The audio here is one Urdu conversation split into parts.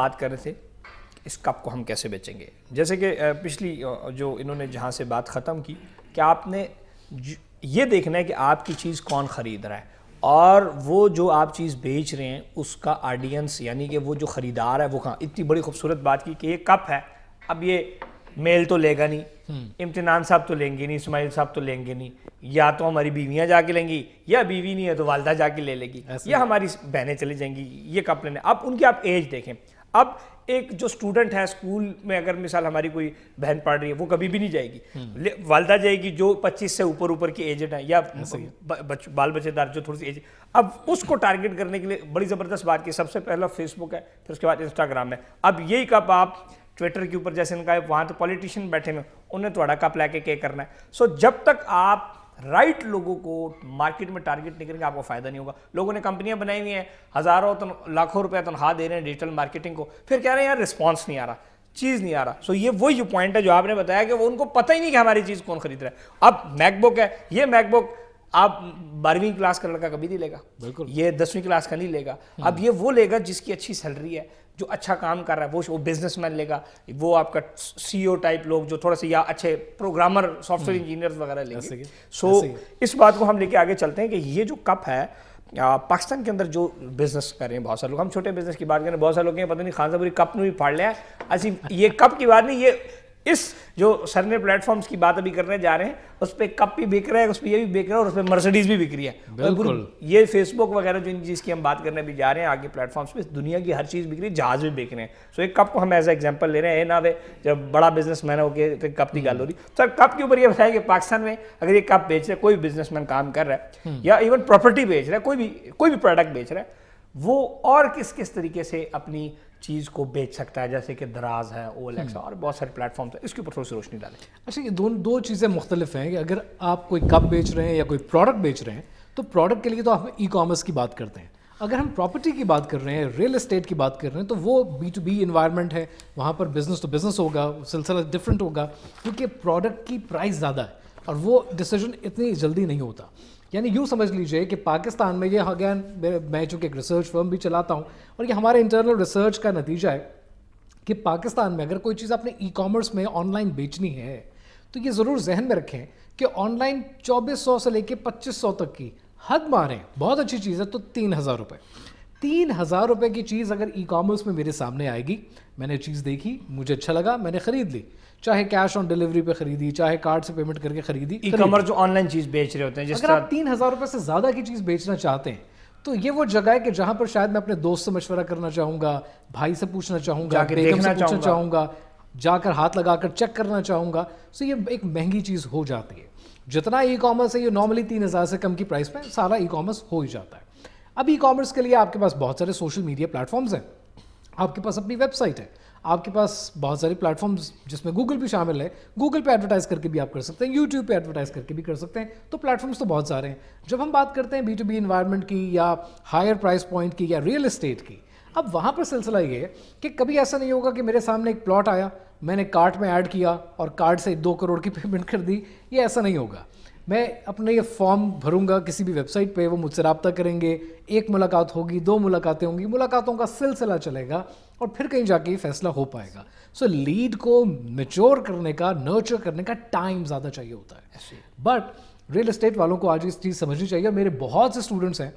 بات کر رہے تھے اس کپ کو ہم کیسے بیچیں گے. جیسے کہ پچھلی جو انہوں نے جہاں سے بات ختم کی کہ آپ نے یہ دیکھنا ہے کہ آپ کی چیز کون خرید رہا ہے اور وہ جو آپ چیز بیچ رہے ہیں اس کا آڈینس یعنی کہ وہ جو خریدار ہے وہ کہاں. اتنی بڑی خوبصورت بات کی کہ یہ کپ ہے, اب یہ میل تو لے گا نہیں, امتحان صاحب تو لیں گے نہیں, اسماعیل صاحب تو لیں گے نہیں, یا تو ہماری بیویاں جا کے لیں گی یا بیوی نہیں ہے تو والدہ جا کے لے لے گی, یا ہماری بہنیں چلی جائیں گی یہ کپ لینے. اب ان کی آپ ایج دیکھیں, اب ایک جو اسٹوڈنٹ ہے اسکول میں اگر مثال ہماری کوئی بہن پڑھ رہی ہے وہ کبھی بھی نہیں جائے گی, والدہ جائے گی جو 25 سے اوپر کی ایجڈ ہے یا بال بچے دار جو تھوڑی سی ایج. اب اس کو ٹارگٹ کرنے کے لیے بڑی زبردست بات کی, سب سے پہلا فیس بک ہے, پھر اس کے بعد انسٹاگرام ہے. اب یہی کپ آپ ٹویٹر کے اوپر جیسے ان کا ہے وہاں تو پولیٹیشین بیٹھے ہوئے انہیں تھوڑا کپ لے کے کرنا ہے. سو جب تک آپ رائٹ لوگوں کو مارکیٹ میں ٹارگٹ نہیں کریں گے آپ کو فائدہ نہیں ہوگا. لوگوں نے کمپنیاں بنائی ہوئی ہیں, ہزاروں لاکھوں روپے تنخواہ دے رہے ہیں ڈیجیٹل مارکیٹنگ کو, پھر کہہ رہے ہیں یار رسپانس نہیں آ رہا, چیز نہیں آ رہا. سو یہ وہی جو پوائنٹ ہے جو آپ نے بتایا کہ وہ ان کو پتہ ہی نہیں کہ ہماری چیز کون خرید رہا ہے. اب میک بک ہے, یہ میک بک آپ 12ویں کلاس کا لڑکا کبھی نہیں لے گا, بالکل یہ 10ویں کلاس کا نہیں لے گا. اب یہ وہ لے گا جس کی اچھی سیلری ہے, جو اچھا کام کر رہا ہے, وہ بزنس مین لے گا, وہ آپ کا سی او ٹائپ لوگ جو تھوڑا سا یا اچھے پروگرامر سافٹ ویئر انجینئرز وغیرہ لیں گے. سو اس بات کو ہم لے کے آگے چلتے ہیں کہ یہ جو کپ ہے پاکستان کے اندر جو بزنس کر رہے ہیں بہت سارے لوگ, ہم چھوٹے بزنس کی بات کریں بہت سارے لوگ ہیں پتہ نہیں خان صاحب کپ نے بھی پھاڑ لیا ہے. ایسی یہ کپ کی بات نہیں, یہ اس جو سر نے پلیٹ فارمز کی بات ابھی کرنے جا رہے ہیں اس پہ کپ بھی بک رہا ہے, اس پہ یہ بھی بک رہا ہے اور اس پہ مرسڈیز بھی بک رہی ہے. بالکل یہ فیس بک وغیرہ جو ان چیز کی ہم بات کرنے بھی جا رہے ہیں آگے پلیٹ فارمز پہ دنیا کی ہر چیز بک رہی ہے, جہاز بھی بک رہے ہیں. سو ایک کپ کو ہم ایز اے ایگزامپل لے رہے ہیں, نہ جب بڑا بزنس مین ہو کے کپ کی گل ہو رہی. سر کپ کے اوپر یہ بتایا کہ پاکستان میں اگر یہ کپ بیچ رہا ہے, کوئی بزنس مین کام کر رہا ہے یا ایون پراپرٹی بیچ رہا ہے, کوئی بھی پروڈکٹ بیچ رہا ہے, وہ اور کس طریقے سے اپنی چیز کو بیچ سکتا ہے, جیسے کہ دراز ہے, او ایل ایکس اور بہت سارے پلیٹ فارمز ہیں, اس کے اوپر تھوڑی سی روشنی ڈالیں. اچھا یہ دو چیزیں مختلف ہیں کہ اگر آپ کوئی کپ بیچ رہے ہیں یا کوئی پروڈکٹ بیچ رہے ہیں تو پروڈکٹ کے لیے تو آپ ای کامرس کی بات کرتے ہیں. اگر ہم پراپرٹی کی بات کر رہے ہیں, ریئل اسٹیٹ کی بات کر رہے ہیں, تو وہ B2B انوائرمنٹ ہے, وہاں پر بزنس تو بزنس ہوگا, سلسلہ ڈفرینٹ ہوگا کیونکہ پروڈکٹ کی پرائس زیادہ ہے اور وہ ڈیسیجن اتنی جلدی نہیں ہوتا. یعنی یوں سمجھ لیجئے کہ پاکستان میں یہ اگین میں چونکہ ایک ریسرچ فرم بھی چلاتا ہوں اور یہ ہمارے انٹرنل ریسرچ کا نتیجہ ہے کہ پاکستان میں اگر کوئی چیز آپ نے ای کامرس میں آن لائن بیچنی ہے تو یہ ضرور ذہن میں رکھیں کہ آن لائن 2400 سے لے کے 2500 تک کی حد ماریں, بہت اچھی چیز ہے تو 3000 روپے. 3000 روپے کی چیز اگر ای کامرس میں میرے سامنے آئے گی, میں نے چیز دیکھی, مجھے اچھا لگا, میں نے خرید لی, چاہے کیش آن ڈیلیوری پہ خریدی, چاہے کارڈ سے پیمنٹ کر کے خریدی. ای کامرس جو آن لائن چیز بیچ رہے ہوتے ہیں, اگر آپ 3000 روپے سے زیادہ کی چیز بیچنا چاہتے ہیں تو یہ وہ جگہ ہے کہ جہاں پر شاید میں اپنے دوست سے مشورہ کرنا چاہوں گا, بھائی سے پوچھنا چاہوں گا, بیگم سے پوچھنا چاہوں گا, جا کر ہاتھ لگا کر چیک کرنا چاہوں گا. سو یہ ایک مہنگی چیز ہو جاتی ہے. جتنا ای کامرس ہے یہ نارملی 3000 سے کم کی پرائس پہ سارا ای کامرس ہو ہی جاتا ہے. اب ای کامرس کے لیے آپ کے پاس بہت سارے سوشل میڈیا پلیٹ فارمز ہیں, آپ کے پاس اپنی ویب سائٹ ہے, آپ کے پاس بہت سارے پلیٹ فارمز جس میں گوگل بھی شامل ہے, گوگل پہ ایڈورٹائز کر کے بھی آپ کر سکتے ہیں, یوٹیوب پہ ایڈورٹائز کر کے بھی کر سکتے ہیں. تو پلیٹ فارمز تو بہت سارے ہیں. جب ہم بات کرتے ہیں B2B انوائرمنٹ کی یا ہائر پرائس پوائنٹ کی یا ریئل اسٹیٹ کی, اب وہاں پر سلسلہ یہ ہے کہ کبھی ایسا نہیں ہوگا کہ میرے سامنے ایک پلاٹ آیا, میں نے کارٹ میں ایڈ کیا اور کارڈ سے 2 کروڑ کی پیمنٹ کر دی. یہ ایسا نہیں ہوگا. میں اپنے یہ فارم بھروں گا کسی بھی ویب سائٹ پہ, وہ مجھ سے رابطہ کریں گے, 1 ملاقات ہوگی, 2 ملاقاتیں ہوں گی, ملاقاتوں کا سلسلہ چلے گا اور پھر کہیں جا کے یہ فیصلہ ہو پائے گا. سو لیڈ کو میچور کرنے کا, نرچر کرنے کا ٹائم زیادہ چاہیے ہوتا ہے. بٹ ریئل اسٹیٹ والوں کو آج اس چیز سمجھنی چاہیے. میرے بہت سے اسٹوڈنٹس ہیں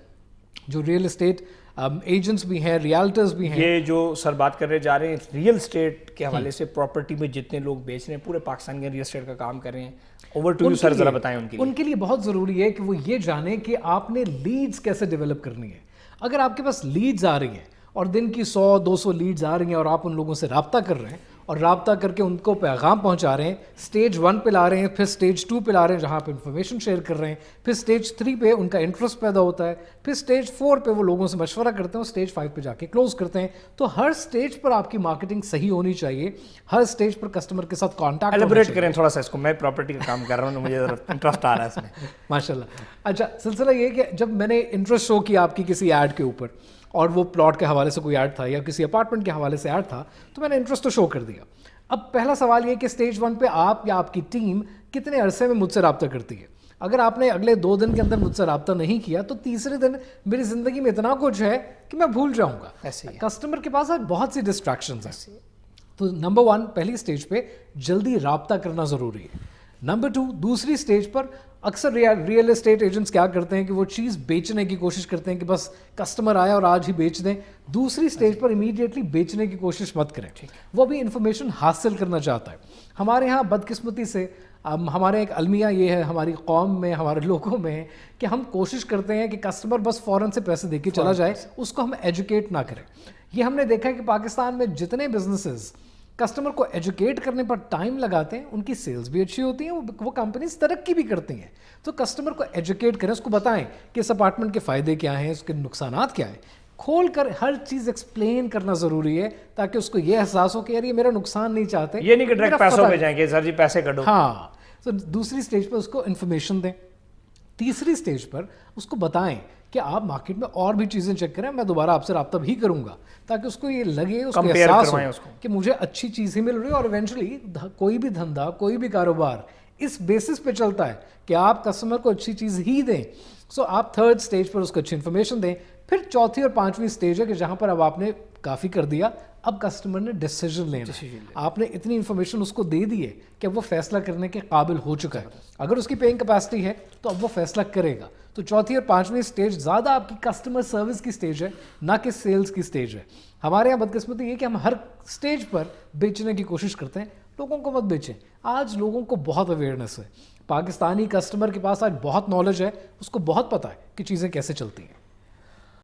جو ریئل اسٹیٹ ایجنٹس بھی ہیں, ریالٹرز بھی ہیں. یہ جو سر بات کرنے جا رہے ہیں ریئل اسٹیٹ کے حوالے سے, پراپرٹی میں جتنے لوگ بیچ رہے ہیں پورے پاکستان کے ریئل اسٹیٹ کا کام کر رہے ہیں, اوور ٹو یو سر, ذرا بتائیں ان کے لیے بہت ضروری ہے کہ وہ یہ جانیں کہ آپ نے لیڈز کیسے ڈیولپ کرنی ہے. اگر آپ کے پاس لیڈز آ رہی ہیں اور دن کی 100-200 لیڈز آ رہی ہیں اور آپ ان لوگوں سے رابطہ کر رہے ہیں اور رابطہ کر کے ان کو پیغام پہنچا رہے ہیں, اسٹیج 1 پہ لا رہے ہیں, پھر اسٹیج 2 پہ لا رہے ہیں جہاں پہ انفارمیشن شیئر کر رہے ہیں, پھر اسٹیج 3 پہ ان کا انٹرسٹ پیدا ہوتا ہے, پھر اسٹیج 4 پہ وہ لوگوں سے مشورہ کرتے ہیں, اسٹیج 5 پہ جا کے کلوز کرتے ہیں. تو ہر اسٹیج پر آپ کی مارکیٹنگ صحیح ہونی چاہیے, ہر اسٹیج پر کسٹمر کے ساتھ کانٹیکٹ. ایلیبریٹ کریں تھوڑا سا اس کو, میں پراپرٹی کا کام کر رہا ہوں, مجھے انٹرسٹ آ رہا ہے اس میں. ماشاء اللہ. اچھا سلسلہ یہ کہ جب میں نے انٹرسٹ شو کیا آپ کی کسی ایڈ کے اوپر اور وہ پلاٹ کے حوالے سے کوئی ایڈ تھا یا کسی اپارٹمنٹ کے حوالے سے ایڈ تھا, تو میں نے انٹرسٹ تو شو کر دیا. اب پہلا سوال یہ کہ اسٹیج 1 پہ آپ یا آپ کی ٹیم کتنے عرصے میں مجھ سے رابطہ کرتی ہے. اگر آپ نے اگلے 2 دن کے اندر مجھ سے رابطہ نہیں کیا تو تیسرے دن میری زندگی میں اتنا کچھ ہے کہ میں بھول جاؤں گا. ایسے ہی کسٹمر کے پاس آج بہت سی ڈسٹریکشنز ہیں. تو نمبر 1 پہلی سٹیج پہ جلدی رابطہ کرنا ضروری ہے. نمبر 2 دوسری سٹیج پر اکثر ریئل اسٹیٹ ایجنٹس کیا کرتے ہیں کہ وہ چیز بیچنے کی کوشش کرتے ہیں کہ بس کسٹمر آیا اور آج ہی بیچ دیں. دوسری سٹیج پر امیڈیٹلی بیچنے کی کوشش مت کریں. وہ بھی انفارمیشن حاصل کرنا چاہتا ہے. ہمارے ہاں بدقسمتی سے ہمارے ایک المیہ یہ ہے ہماری قوم میں, ہمارے لوگوں میں, کہ ہم کوشش کرتے ہیں کہ کسٹمر بس فوراً سے پیسے دے کے چلا جائے, اس کو ہم ایجوکیٹ نہ کریں. یہ ہم نے دیکھا ہے کہ پاکستان میں جتنے بزنسز کسٹمر کو ایجوکیٹ کرنے پر ٹائم لگاتے ہیں ان کی سیلز بھی اچھی ہوتی ہیں, وہ کمپنیز ترقی بھی کرتی ہیں. تو کسٹمر کو ایجوکیٹ کریں, اس کو بتائیں کہ اس اپارٹمنٹ کے فائدے کیا ہیں, اس کے نقصانات کیا ہیں. کھول کر ہر چیز ایکسپلین کرنا ضروری ہے تاکہ اس کو یہ احساس ہو کہ یار یہ میرا نقصان نہیں چاہتے, یہ نہیں کہ ڈائریکٹ پیسوں پہ جائیں گے سر جی پیسے کٹو. ہاں, تو دوسری سٹیج پر اس کو انفارمیشن دیں. تیسری سٹیج پر اس کو بتائیں کہ آپ مارکیٹ میں اور بھی چیزیں چیک کریں, میں دوبارہ آپ سے رابطہ بھی کروں گا, تاکہ اس کو یہ لگے, اس کو احساس ہو کہ مجھے اچھی چیز ہی مل رہی ہے. اور ایونچولی کوئی بھی دھندا, کوئی بھی کاروبار اس بیسس پہ چلتا ہے کہ آپ کسٹمر کو اچھی چیز ہی دیں. سو آپ تھرڈ سٹیج پر اس کو اچھی انفارمیشن دیں. پھر چوتھی اور پانچویں سٹیج ہے کہ جہاں پر اب آپ نے کافی کر دیا, اب کسٹمر نے ڈیسیجن لینا. آپ نے اتنی انفارمیشن اس کو دے دی ہے کہ اب وہ فیصلہ کرنے کے قابل ہو چکا ہے. اگر اس کی پیئنگ کیپیسٹی ہے تو اب وہ فیصلہ کرے گا. تو چوتھی اور پانچویں سٹیج زیادہ آپ کی کسٹمر سروس کی سٹیج ہے, نہ کہ سیلز کی سٹیج ہے. ہمارے یہاں بدقسمتی یہ کہ ہم ہر سٹیج پر بیچنے کی کوشش کرتے ہیں. لوگوں کو مت بیچیں. آج لوگوں کو بہت اویئرنیس ہے. پاکستانی کسٹمر کے پاس آج بہت نالج ہے, اس کو بہت پتہ ہے کہ چیزیں کیسے چلتی ہیں.